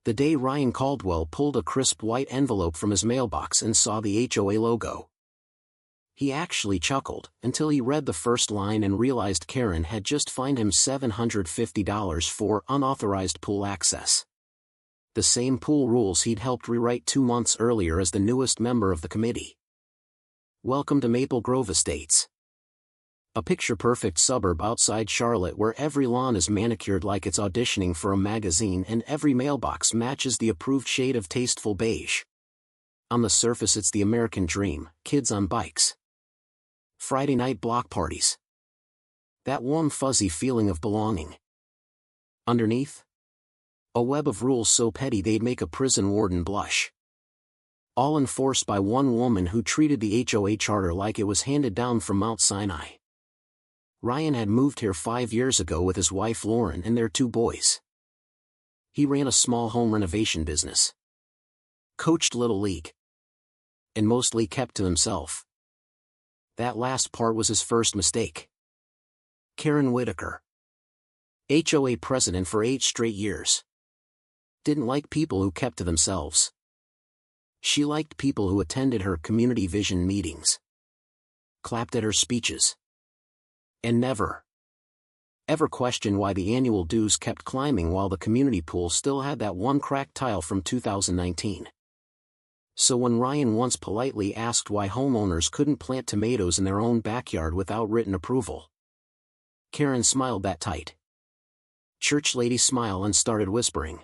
The day Ryan Caldwell pulled a crisp white envelope from his mailbox and saw the HOA logo. He actually chuckled, until he read the first line and realized Karen had just fined him $750 for unauthorized pool access. The same pool rules he'd helped rewrite 2 months earlier as the newest member of the committee. Welcome to Maple Grove Estates. A picture-perfect suburb outside Charlotte where every lawn is manicured like it's auditioning for a magazine and every mailbox matches the approved shade of tasteful beige. On the surface it's the American dream, kids on bikes, Friday night block parties, that warm fuzzy feeling of belonging. Underneath? A web of rules so petty they'd make a prison warden blush. All enforced by one woman who treated the HOA charter like it was handed down from Mount Sinai. Ryan had moved here 5 years ago with his wife Lauren and their 2 boys. He ran a small home renovation business, coached Little League, and mostly kept to himself. That last part was his first mistake. Karen Whitaker, HOA president for 8 straight years, didn't like people who kept to themselves. She liked people who attended her community vision meetings, clapped at her speeches, and never, ever questioned why the annual dues kept climbing while the community pool still had that one cracked tile from 2019. So when Ryan once politely asked why homeowners couldn't plant tomatoes in their own backyard without written approval, Karen smiled that tight church lady smile and started whispering.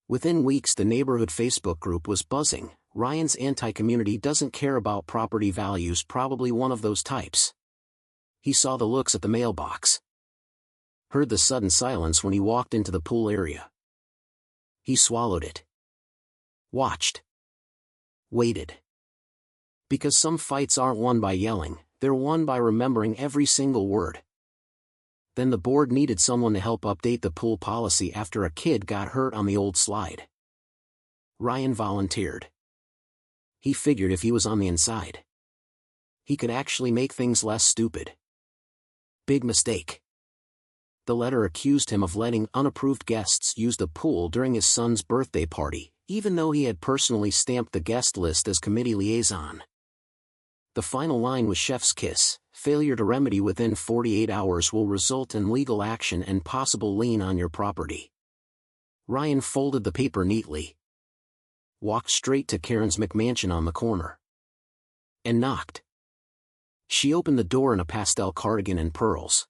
Within weeks the neighborhood Facebook group was buzzing. Ryan's anti-community doesn't care about property values, probably one of those types. He saw the looks at the mailbox, heard the sudden silence when he walked into the pool area. He swallowed it, watched, waited. Because some fights aren't won by yelling, they're won by remembering every single word. Then the board needed someone to help update the pool policy after a kid got hurt on the old slide. Ryan volunteered. He figured if he was on the inside, he could actually make things less stupid. Big mistake. The letter accused him of letting unapproved guests use the pool during his son's birthday party, even though he had personally stamped the guest list as committee liaison. The final line was chef's kiss: failure to remedy within 48 hours will result in legal action and possible lien on your property. Ryan folded the paper neatly, walked straight to Karen's McMansion on the corner, and knocked. She opened the door in a pastel cardigan and pearls,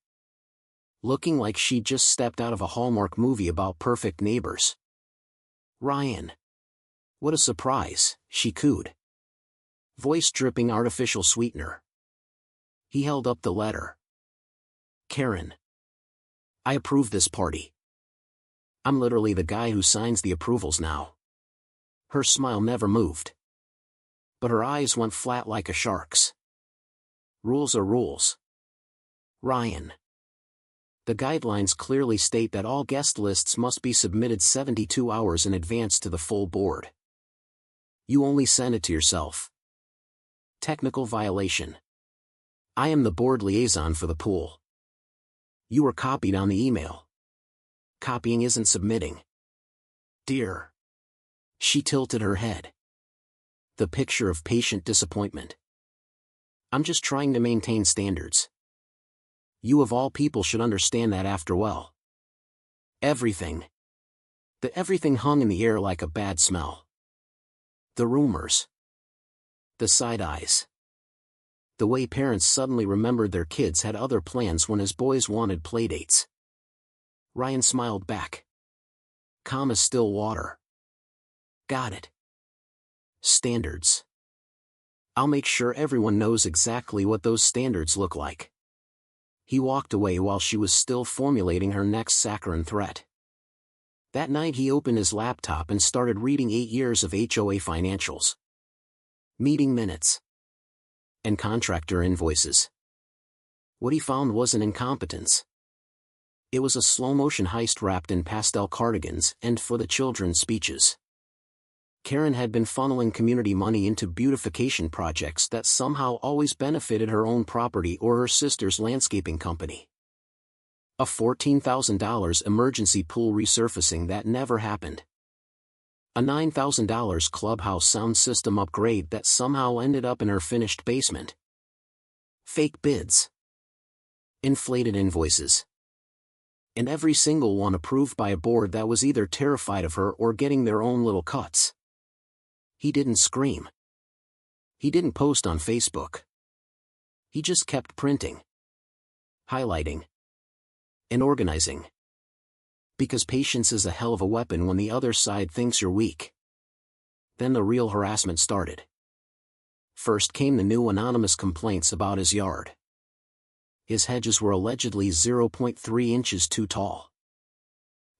looking like she'd just stepped out of a Hallmark movie about perfect neighbors. "Ryan. What a surprise," she cooed, voice dripping artificial sweetener. He held up the letter. "Karen, I approve this party. I'm literally the guy who signs the approvals now." Her smile never moved, but her eyes went flat like a shark's. "Rules are rules, Ryan. The guidelines clearly state that all guest lists must be submitted 72 hours in advance to the full board. You only send it to yourself. Technical violation. I am the board liaison for the pool. You were copied on the email. Copying isn't submitting. Dear." She tilted her head, the picture of patient disappointment. "I'm just trying to maintain standards. You of all people should understand that after well. Everything. The everything hung in the air like a bad smell. The rumors. The side eyes. The way parents suddenly remembered their kids had other plans when his boys wanted playdates." Ryan smiled back, calm as still water. "Got it. Standards. I'll make sure everyone knows exactly what those standards look like." He walked away while she was still formulating her next saccharine threat. That night he opened his laptop and started reading 8 years of HOA financials, meeting minutes, and contractor invoices. What he found wasn't incompetence. It was a slow-motion heist wrapped in pastel cardigans and for the children's speeches. Karen had been funneling community money into beautification projects that somehow always benefited her own property or her sister's landscaping company. A $14,000 emergency pool resurfacing that never happened. A $9,000 clubhouse sound system upgrade that somehow ended up in her finished basement. Fake bids. Inflated invoices. And every single one approved by a board that was either terrified of her or getting their own little cuts. He didn't scream. He didn't post on Facebook. He just kept printing, highlighting, and organizing. Because patience is a hell of a weapon when the other side thinks you're weak. Then the real harassment started. First came the new anonymous complaints about his yard. His hedges were allegedly 0.3 inches too tall.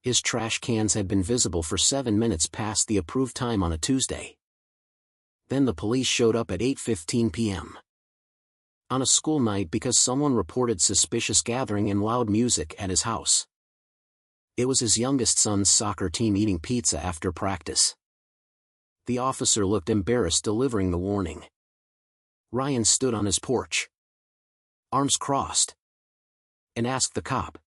His trash cans had been visible for 7 minutes past the approved time on a Tuesday. Then the police showed up at 8:15 p.m. on a school night because someone reported suspicious gathering and loud music at his house. It was his youngest son's soccer team eating pizza after practice. The officer looked embarrassed delivering the warning. Ryan stood on his porch, arms crossed, and asked the cop,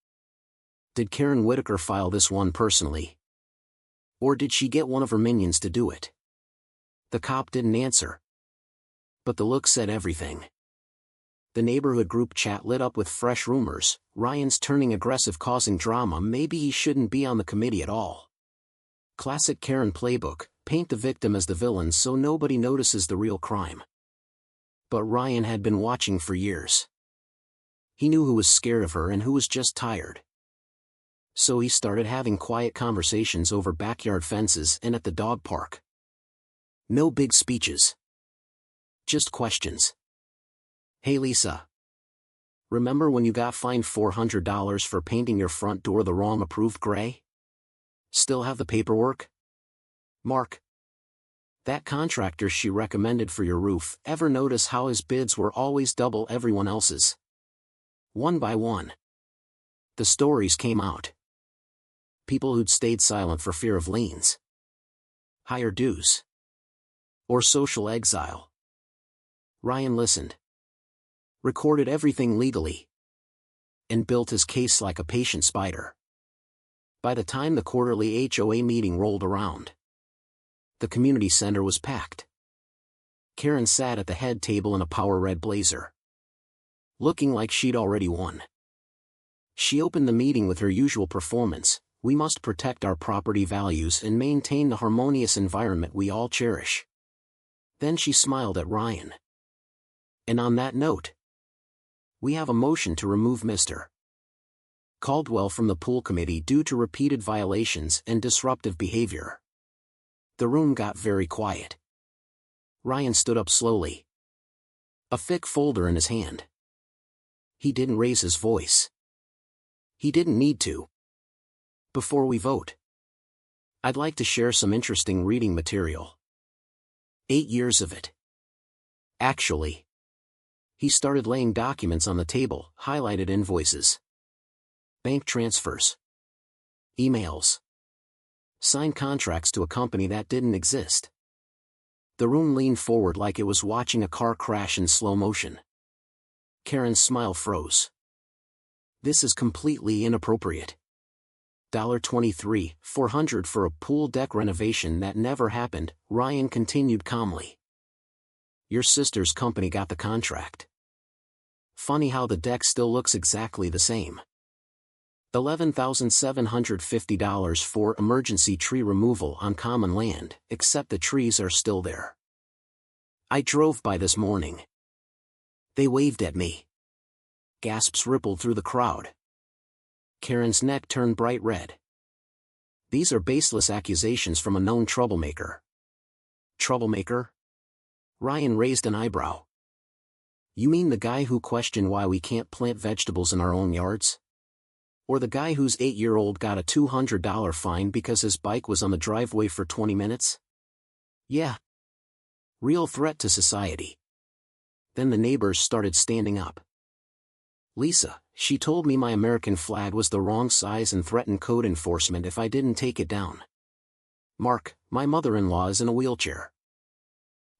"Did Karen Whitaker file this one personally? Or did she get one of her minions to do it?" The cop didn't answer. But the look said everything. The neighborhood group chat lit up with fresh rumors. Ryan's turning aggressive, causing drama. Maybe he shouldn't be on the committee at all. Classic Karen playbook, paint the victim as the villain so nobody notices the real crime. But Ryan had been watching for years. He knew who was scared of her and who was just tired. So he started having quiet conversations over backyard fences and at the dog park. No big speeches. Just questions. "Hey Lisa. Remember when you got fined $400 for painting your front door the wrong approved gray? Still have the paperwork? Mark. That contractor she recommended for your roof, ever notice how his bids were always double everyone else's? One by one. The stories came out. People who'd stayed silent for fear of liens, higher dues, or social exile." Ryan listened, recorded everything legally, and built his case like a patient spider. By the time the quarterly HOA meeting rolled around, the community center was packed. Karen sat at the head table in a power red blazer, looking like she'd already won. She opened the meeting with her usual performance: "We must protect our property values and maintain the harmonious environment we all cherish." Then she smiled at Ryan. "And on that note, we have a motion to remove Mr. Caldwell from the pool committee due to repeated violations and disruptive behavior." The room got very quiet. Ryan stood up slowly, a thick folder in his hand. He didn't raise his voice. He didn't need to. "Before we vote, I'd like to share some interesting reading material. 8 years of it. Actually." He started laying documents on the table, highlighted invoices, bank transfers, emails, signed contracts to a company that didn't exist. The room leaned forward like it was watching a car crash in slow motion. Karen's smile froze. "This is completely inappropriate. $23,400 for a pool deck renovation that never happened," Ryan continued calmly. "Your sister's company got the contract. Funny how the deck still looks exactly the same. $11,750 for emergency tree removal on common land, except the trees are still there. I drove by this morning. They waved at me." Gasps rippled through the crowd. Karen's neck turned bright red. "These are baseless accusations from a known troublemaker." "Troublemaker?" Ryan raised an eyebrow. "You mean the guy who questioned why we can't plant vegetables in our own yards? Or the guy whose 8-year-old got a $200 fine because his bike was on the driveway for 20 minutes? Yeah. Real threat to society." Then the neighbors started standing up. "Lisa, she told me my American flag was the wrong size and threatened code enforcement if I didn't take it down. Mark, my mother-in-law is in a wheelchair.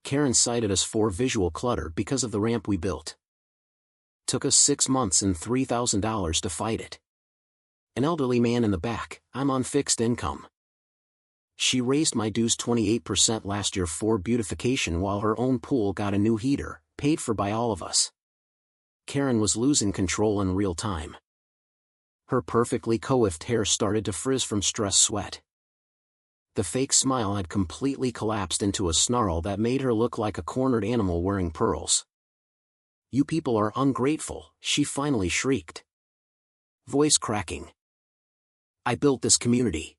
Karen cited us for visual clutter because of the ramp we built. Took us 6 months and $3,000 to fight it. An elderly man in the back, I'm on fixed income. She raised my dues 28% last year for beautification while her own pool got a new heater, paid for by all of us. Karen was losing control in real time. Her perfectly coiffed hair started to frizz from stress sweat. The fake smile had completely collapsed into a snarl that made her look like a cornered animal wearing pearls. "You people are ungrateful," she finally shrieked. Voice cracking. "I built this community.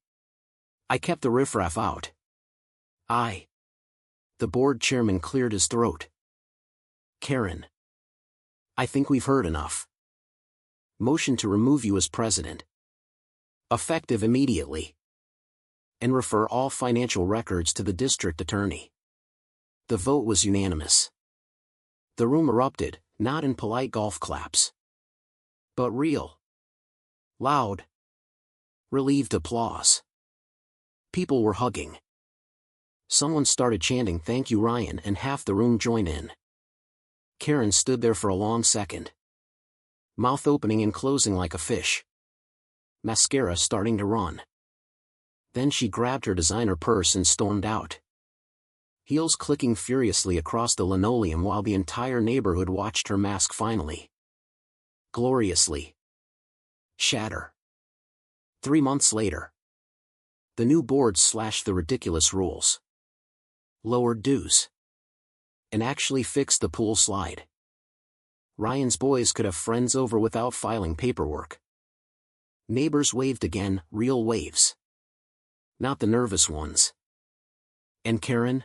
I kept the riffraff out. The board chairman cleared his throat. "Karen. I think we've heard enough. Motion to remove you as president. Effective immediately. And refer all financial records to the district attorney." The vote was unanimous. The room erupted, not in polite golf claps, but real, loud, relieved applause. People were hugging. Someone started chanting "Thank you, Ryan," and half the room joined in. Karen stood there for a long second, mouth opening and closing like a fish, mascara starting to run. Then she grabbed her designer purse and stormed out, heels clicking furiously across the linoleum while the entire neighborhood watched her mask finally, gloriously, shatter. 3 months later, the new board slashed the ridiculous rules, lowered dues, and actually fixed the pool slide. Ryan's boys could have friends over without filing paperwork. Neighbors waved again, real waves. Not the nervous ones. And Karen?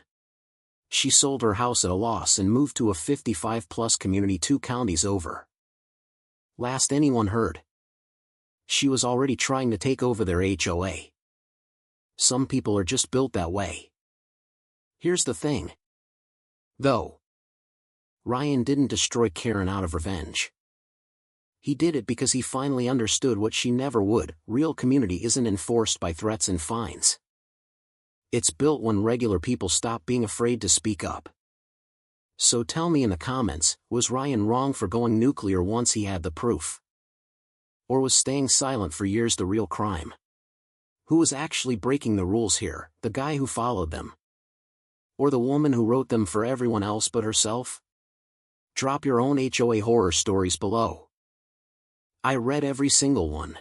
She sold her house at a loss and moved to a 55-plus community 2 counties over. Last anyone heard, she was already trying to take over their HOA. Some people are just built that way. Here's the thing, though. Ryan didn't destroy Karen out of revenge. He did it because he finally understood what she never would: real community isn't enforced by threats and fines. It's built when regular people stop being afraid to speak up. So tell me in the comments, was Ryan wrong for going nuclear once he had the proof? Or was staying silent for years the real crime? Who was actually breaking the rules here, the guy who followed them? Or the woman who wrote them for everyone else but herself? Drop your own HOA horror stories below. I read every single one.